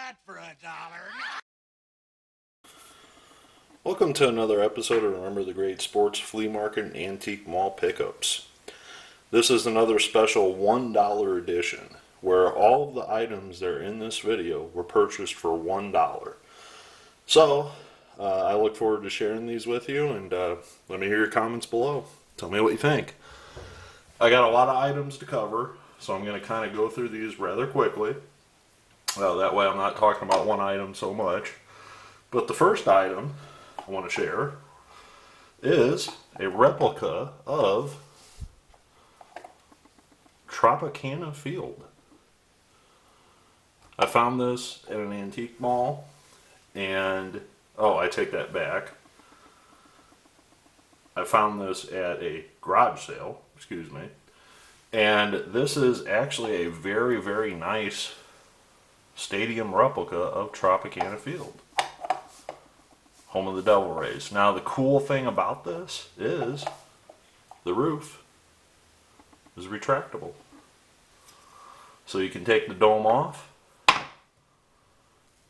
that for $1. Welcome to another episode of Remember the Great Sports Flea Market and Antique Mall Pickups. This is another special $1 edition where all of the items that are in this video were purchased for $1. So, I look forward to sharing these with you, and let me hear your comments below. Tell me what you think. I got a lot of items to cover, so I'm going to kind of go through these rather quickly. That way I'm not talking about one item so much. But the first item I want to share is a replica of Tropicana Field. I found this at an antique mall, and I take that back. I found this at a garage sale, excuse me, and this is actually a very, very nice stadium replica of Tropicana Field, home of the Devil Rays. Now the cool thing about this is the roof is retractable, so you can take the dome off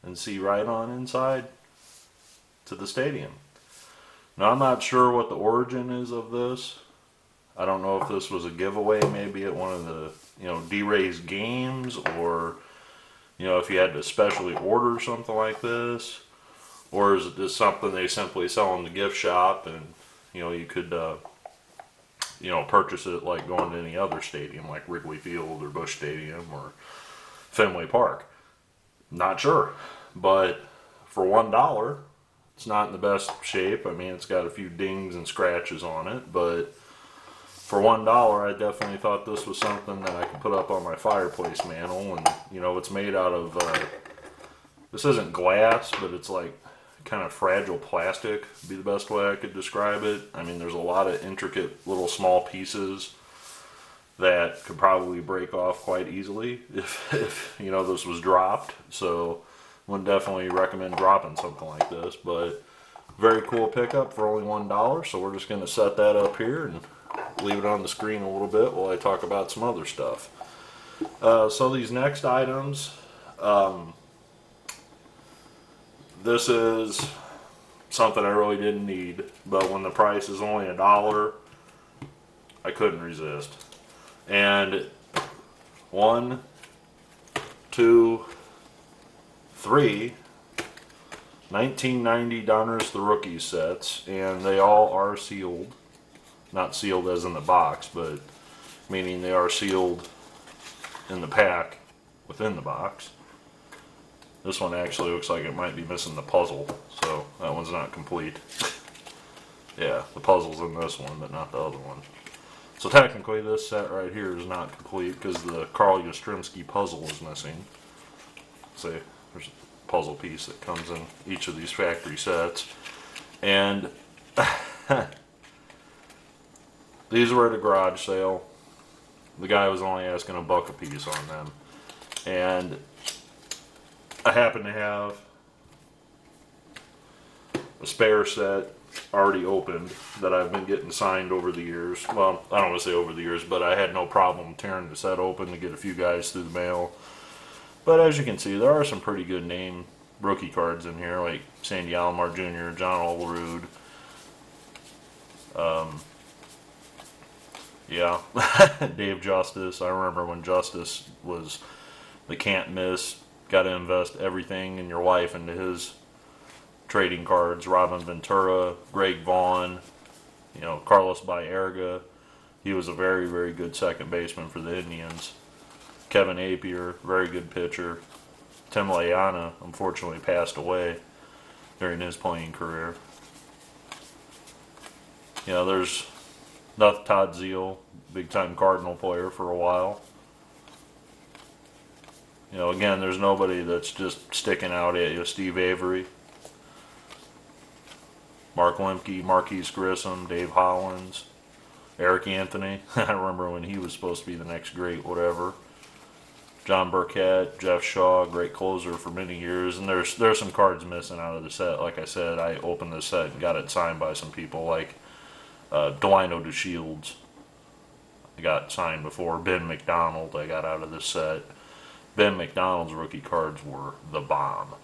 and see right on inside to the stadium. Now I'm not sure what the origin is of this. I don't know if this was a giveaway maybe at one of the D-Rays games, or if you had to specially order something like this, or is it just something they simply sell in the gift shop, and you could purchase it like going to any other stadium like Wrigley Field or Busch Stadium or Fenway Park. Not sure, but for $1, it's not in the best shape. I mean, it's got a few dings and scratches on it, but for $1, I definitely thought this was something that I could put up on my fireplace mantle. And it's made out of this isn't glass, but it's like kind of fragile plastic, would be the best way I could describe it. I mean, there's a lot of intricate little small pieces that could probably break off quite easily if this was dropped. So would definitely recommend dropping something like this, but very cool pickup for only $1. So we're just going to set that up here and leave it on the screen a little bit while I talk about some other stuff. So these next items, this is something I really didn't need, but when the price is only $1, I couldn't resist. And 1, 2, 3 1990 Donruss the Rookie sets, and they all are sealed. Not sealed as in the box, but meaning they are sealed in the pack within the box. This one actually looks like it might be missing the puzzle, so that one's not complete. Yeah, the puzzle's in this one, but not the other one. So technically this set right here is not complete because the Carl Yastrzemski puzzle is missing. See, there's a puzzle piece that comes in each of these factory sets. And these were at a garage sale. The guy was only asking $1 a piece on them. And I happen to have a spare set already opened that I've been getting signed over the years. Well, I don't want to say over the years, but I had no problem tearing the set open to get a few guys through the mail. But as you can see, there are some pretty good name rookie cards in here, like Sandy Alomar Jr., John Olerud. Yeah, Dave Justice. I remember when Justice was the can't miss, got to invest everything in your life into his trading cards. Robin Ventura, Greg Vaughn, Carlos Baerga. He was a very, very good second baseman for the Indians. Kevin Apier, very good pitcher. Tim Layana, unfortunately, passed away during his playing career. There's Todd Zeile, big-time Cardinal player for a while. Again, there's nobody that's just sticking out at you. Steve Avery, Mark Lemke, Marquise Grissom, Dave Hollins, Eric Anthony. I remember when he was supposed to be the next great whatever. John Burkett, Jeff Shaw, great closer for many years. And there's some cards missing out of the set. Like I said, I opened the set and got it signed by some people like Delino DeShields. I got signed before. Ben McDonald I got out of this set. Ben McDonald's rookie cards were the bomb.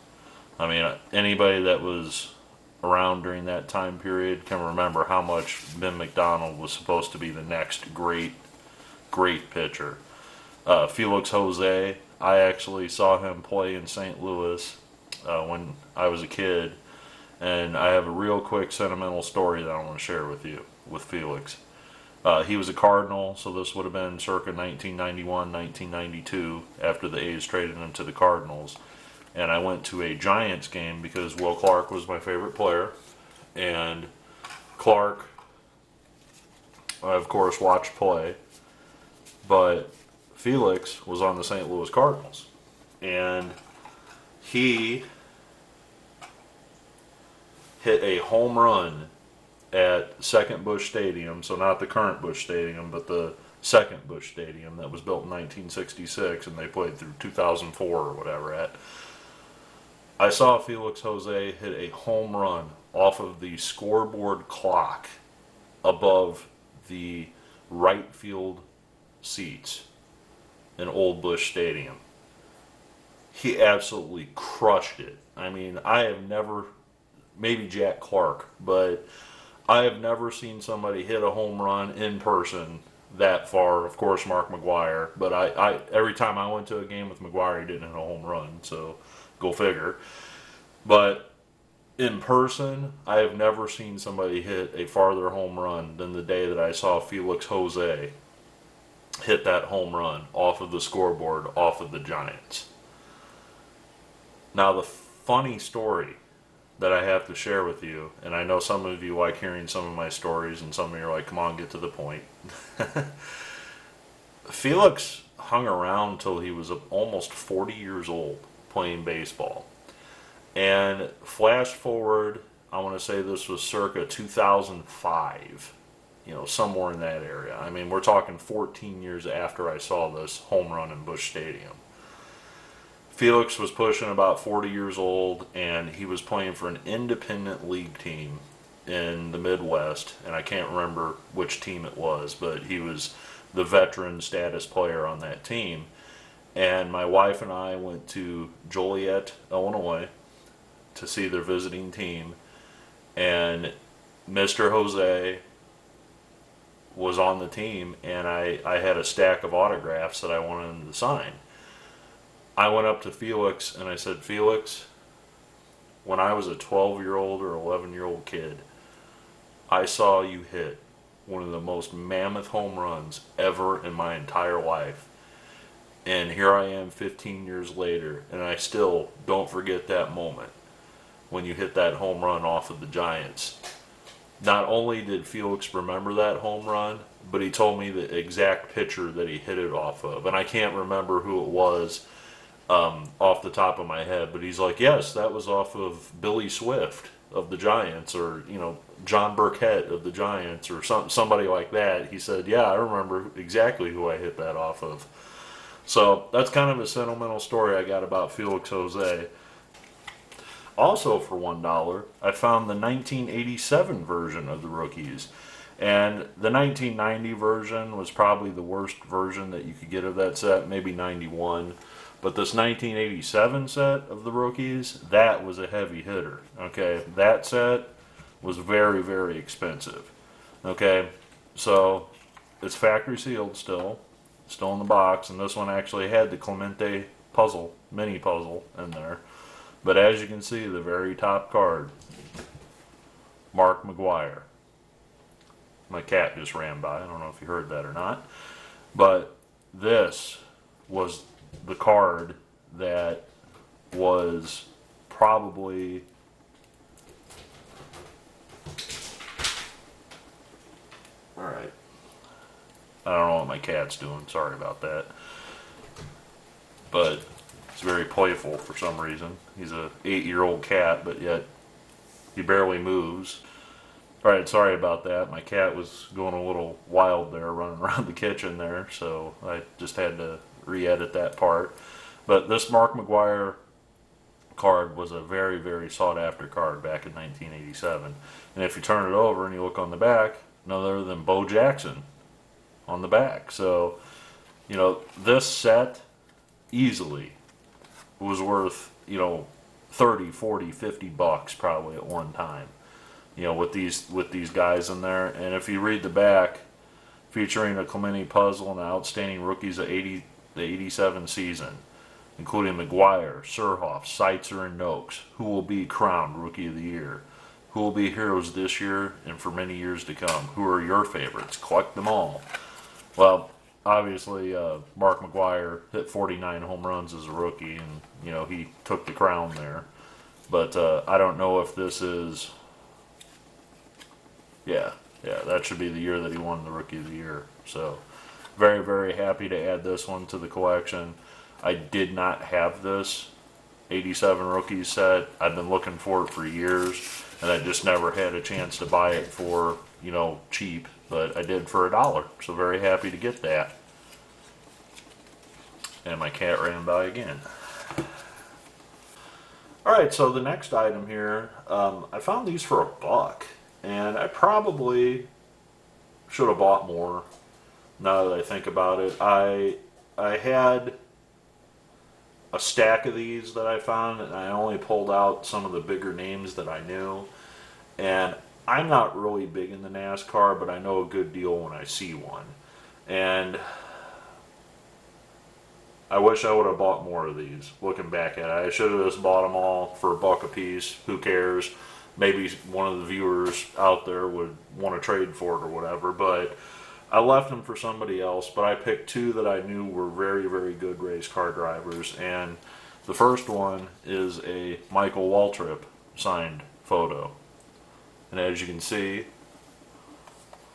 I mean, anybody that was around during that time period can remember how much Ben McDonald was supposed to be the next great pitcher. Felix Jose, I actually saw him play in St. Louis when I was a kid, and I have a real quick sentimental story that I want to share with you with Felix. He was a Cardinal, so this would have been circa 1991, 1992, after the A's traded him to the Cardinals. And I went to a Giants game because Will Clark was my favorite player. And Clark, I of course watched play, but Felix was on the St. Louis Cardinals. And he hit a home run at second Busch Stadium, so not the current Busch Stadium, but the second Busch Stadium that was built in 1966, and they played through 2004 or whatever at. I saw Felix Jose hit a home run off of the scoreboard clock above the right field seats in Old Busch Stadium. He absolutely crushed it. I mean, I have never, maybe Jack Clark, but I have never seen somebody hit a home run in person that far. Of course, Mark McGwire, but I every time I went to a game with McGwire, he didn't hit a home run, so go figure. But in person, I have never seen somebody hit a farther home run than the day that I saw Felix Jose hit that home run off of the scoreboard, off of the Giants. Now, the funny story that I have to share with you, and I know some of you like hearing some of my stories, and some of you are like, come on, get to the point. Felix hung around till he was almost 40 years old playing baseball. And flash forward, I want to say this was circa 2005, somewhere in that area. I mean, we're talking 14 years after I saw this home run in Busch Stadium. Felix was pushing about 40 years old, and he was playing for an independent league team in the Midwest, and I can't remember which team it was, but he was the veteran status player on that team. And my wife and I went to Joliet, Illinois, to see their visiting team, and Mr. Jose was on the team, and I had a stack of autographs that I wanted him to sign. I went up to Felix and I said, Felix, when I was a 12-year-old or 11-year-old kid, I saw you hit one of the most mammoth home runs ever in my entire life. And here I am 15 years later, and I still don't forget that moment when you hit that home run off of the Giants. Not only did Felix remember that home run, but he told me the exact pitcher that he hit it off of. And I can't remember who it was off the top of my head, but he's like, yes, that was off of Billy Swift of the Giants, or John Burkett of the Giants, or somebody like that. He said, yeah, I remember exactly who I hit that off of. So that's kind of a sentimental story I got about Felix Jose. Also, for $1, I found the 1987 version of the rookies. And the 1990 version was probably the worst version that you could get of that set, maybe 91. But this 1987 set of the rookies, that was a heavy hitter. Okay, that set was very, very expensive. Okay, so it's factory sealed still in the box, and this one actually had the Clemente puzzle, mini puzzle in there. But as you can see, the very top card, Mark McGwire. My cat just ran by. I don't know if you heard that or not. But this was the card that was probably alright. I don't know what my cat's doing. Sorry about that. But he's very playful for some reason. He's a 8-year-old cat, but yet he barely moves. Alright, sorry about that. My cat was going a little wild there, running around the kitchen there, so I just had to re-edit that part. But this Mark McGwire card was a very, very sought-after card back in 1987. And if you turn it over and you look on the back, none other than Bo Jackson on the back. So, this set easily was worth, you know, 30, 40, 50 bucks probably at one time. You know, with these guys in there. And if you read the back, featuring a Clemente puzzle and outstanding rookies of the 87 season, including McGuire, Surhoff, Seitzer, and Noakes, who will be crowned Rookie of the Year, who will be heroes this year and for many years to come. Who are your favorites? Collect them all. Well, obviously, Mark McGuire hit 49 home runs as a rookie, and you know he took the crown there. But I don't know if this is. Yeah, that should be the year that he won the Rookie of the Year. So, very, very happy to add this one to the collection. I did not have this 87 rookies set. I've been looking for it for years, and I just never had a chance to buy it for, you know, cheap. But I did for $1, so very happy to get that. And my cat ran by again. Alright, so the next item here, I found these for $1. And I probably should have bought more now that I think about it. I had a stack of these that I found, and I only pulled out some of the bigger names that I knew. And I'm not really big into NASCAR, but I know a good deal when I see one. And I wish I would have bought more of these, looking back at it. I should have just bought them all for $1 a piece. Who cares? Maybe one of the viewers out there would want to trade for it or whatever, but I left them for somebody else. But I picked two that I knew were very, very good race car drivers, and the first one is a Michael Waltrip signed photo. And as you can see,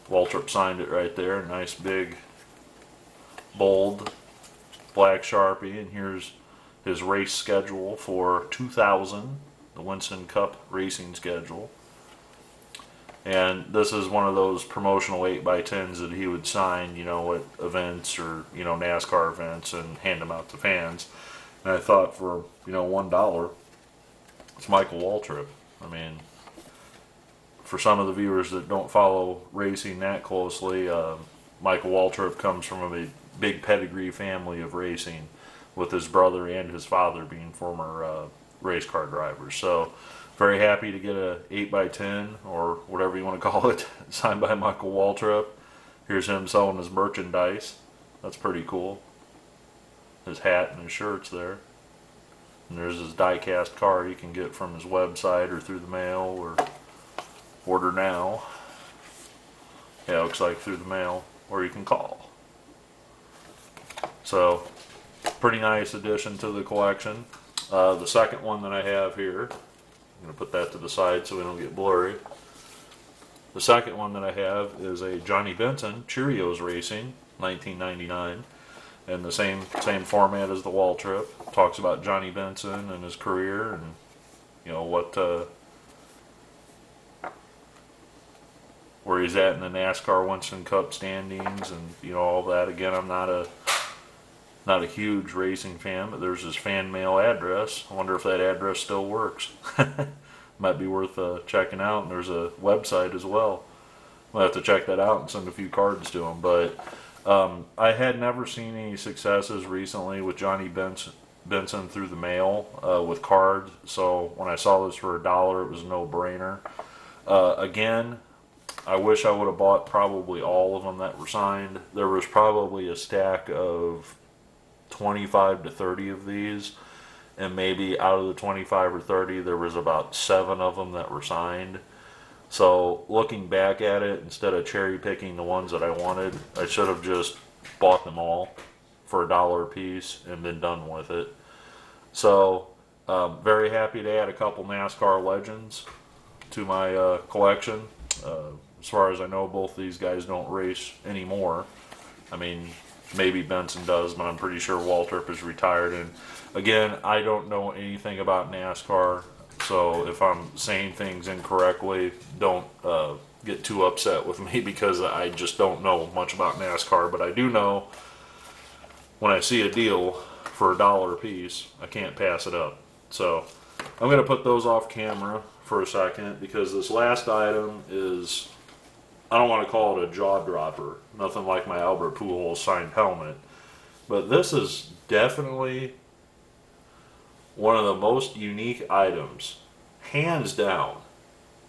Waltrip signed it right there, nice big bold black Sharpie, and here's his race schedule for 2000. The Winston Cup racing schedule. And this is one of those promotional 8x10s that he would sign, you know, at events or, you know, NASCAR events and hand them out to fans. And I thought for, you know, $1, it's Michael Waltrip. I mean, for some of the viewers that don't follow racing that closely, Michael Waltrip comes from a big pedigree family of racing, with his brother and his father being former race car drivers. So very happy to get a 8x10 or whatever you want to call it signed by Michael Waltrip. Here's him selling his merchandise. That's pretty cool. His hat and his shirts there. And there's his die-cast card you can get from his website or through the mail or order now. Yeah, it looks like through the mail, or you can call. So pretty nice addition to the collection. The second one that I have here, I'm going to put that to the side so we don't get blurry. The second one that I have is a Johnny Benson Cheerios Racing 1999, and the same format as the Waltrip. Talks about Johnny Benson and his career, and you know what where he's at in the NASCAR Winston Cup standings, and you know all that. Again, I'm not a huge racing fan, but there's his fan mail address. I wonder if that address still works. Might be worth checking out. And there's a website as well. We'll have to check that out and send a few cards to him. But I had never seen any successes recently with Johnny Benson through the mail with cards. So when I saw this for $1, it was a no-brainer. Again, I wish I would have bought probably all of them that were signed. There was probably a stack of 25 to 30 of these, and maybe out of the 25 or 30 there was about 7 of them that were signed. So looking back at it, instead of cherry picking the ones that I wanted, I should have just bought them all for $1 a piece and been done with it. So very happy to add a couple NASCAR legends to my collection. As far as I know, both these guys don't race anymore. I mean, maybe Benson does, but I'm pretty sure Waltrip is retired. And again, I don't know anything about NASCAR, so if I'm saying things incorrectly, don't get too upset with me, because I just don't know much about NASCAR. But I do know when I see a deal for $1 a piece, I can't pass it up. So I'm going to put those off camera for a second, because this last item is, I don't want to call it a jaw dropper, nothing like my Albert Pujols signed helmet, But this is definitely one of the most unique items, hands down,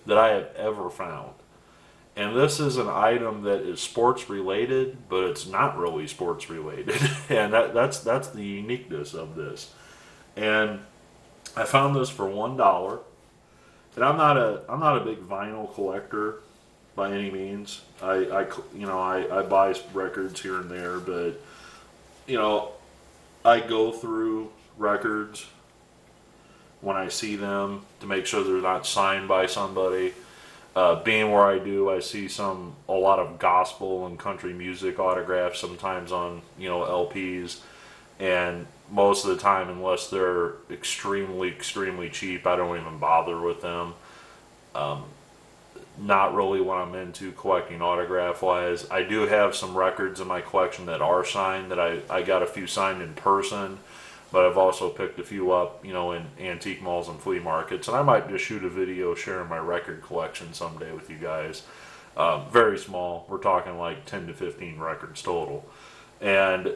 that I have ever found. And this is an item that is sports related, but it's not really sports related. And that's the uniqueness of this. And I found this for $1. And I'm not a big vinyl collector by any means. I buy records here and there, but I go through records when I see them to make sure they're not signed by somebody. Being where I do, I see a lot of gospel and country music autographs sometimes on LPs, and most of the time, unless they're extremely cheap, I don't even bother with them. Not really what I'm into collecting autograph wise. I do have some records in my collection that are signed, that I got a few signed in person, but I've also picked a few up, in antique malls and flea markets, and I might just shoot a video sharing my record collection someday with you guys. Very small. We're talking like 10 to 15 records total. And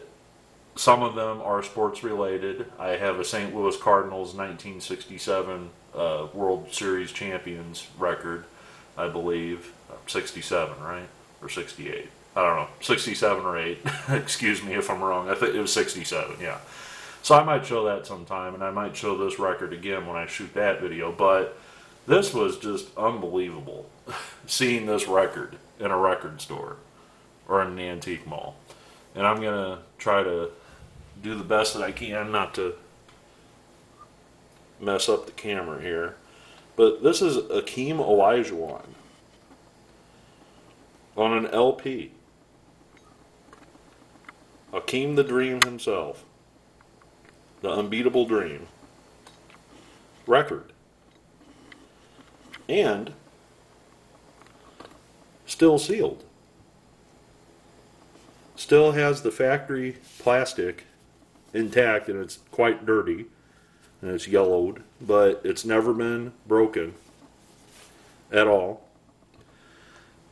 some of them are sports related. I have a St. Louis Cardinals 1967 World Series champions record, I believe. 67, right? Or 68. I don't know. 67 or 8. Excuse me if I'm wrong. I think it was 67, yeah. So I might show that sometime, and I might show this record again when I shoot that video. But this was just unbelievable, seeing this record in a record store or in an antique mall. And I'm going to try to do the best that I can not to mess up the camera here. But this is Hakeem Olajuwon on an LP. Hakeem the Dream himself. The Unbeatable Dream record. And still sealed. Still has the factory plastic intact, and it's quite dirty and it's yellowed, but it's never been broken at all.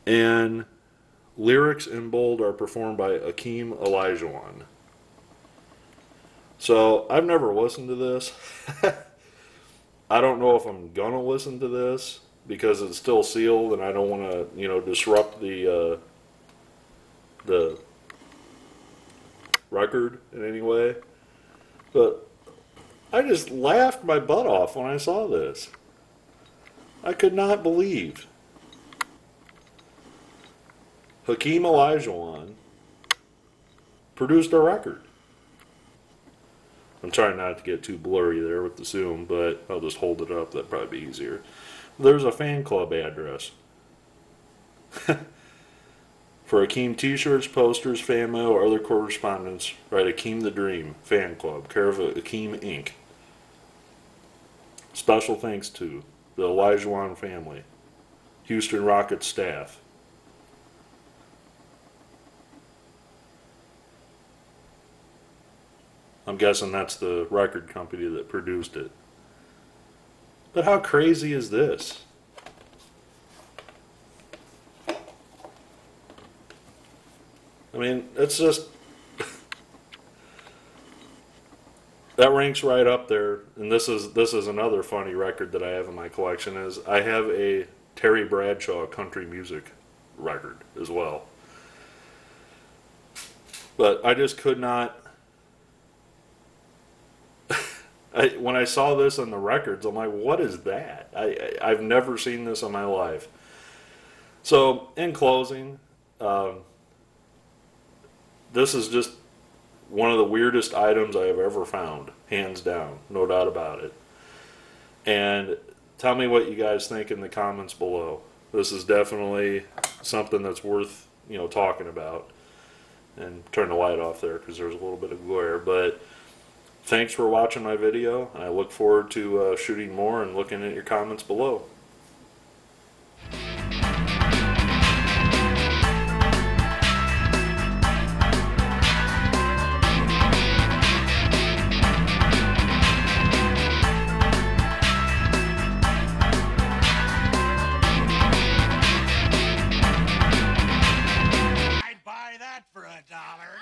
And lyrics in bold are performed by Hakeem Olajuwon. So I've never listened to this. I don't know if I'm gonna listen to this because it's still sealed, and I don't want to, disrupt the record in any way. But I just laughed my butt off when I saw this. I could not believe Hakeem Olajuwon produced a record. I'm trying not to get too blurry there with the zoom, but I'll just hold it up. That'd probably be easier. There's a fan club address. For Hakeem t-shirts, posters, fan mail, or other correspondence, write Hakeem the Dream Fan Club, care of Hakeem Inc. Special thanks to the Olajuwon family, Houston Rockets staff. I'm guessing that's the record company that produced it. But how crazy is this? I mean, it's just... that ranks right up there. And this is another funny record that I have in my collection, is I have a Terry Bradshaw country music record as well. But I just could not... when I saw this on the records, I'm like, what is that? I've never seen this in my life. So, in closing, this is just one of the weirdest items I have ever found, hands down, no doubt about it. And tell me what you guys think in the comments below. This is definitely something that's worth, talking about. And turn the light off there because there's a little bit of glare, but thanks for watching my video, and I look forward to shooting more and looking at your comments below. I'd buy that for $1.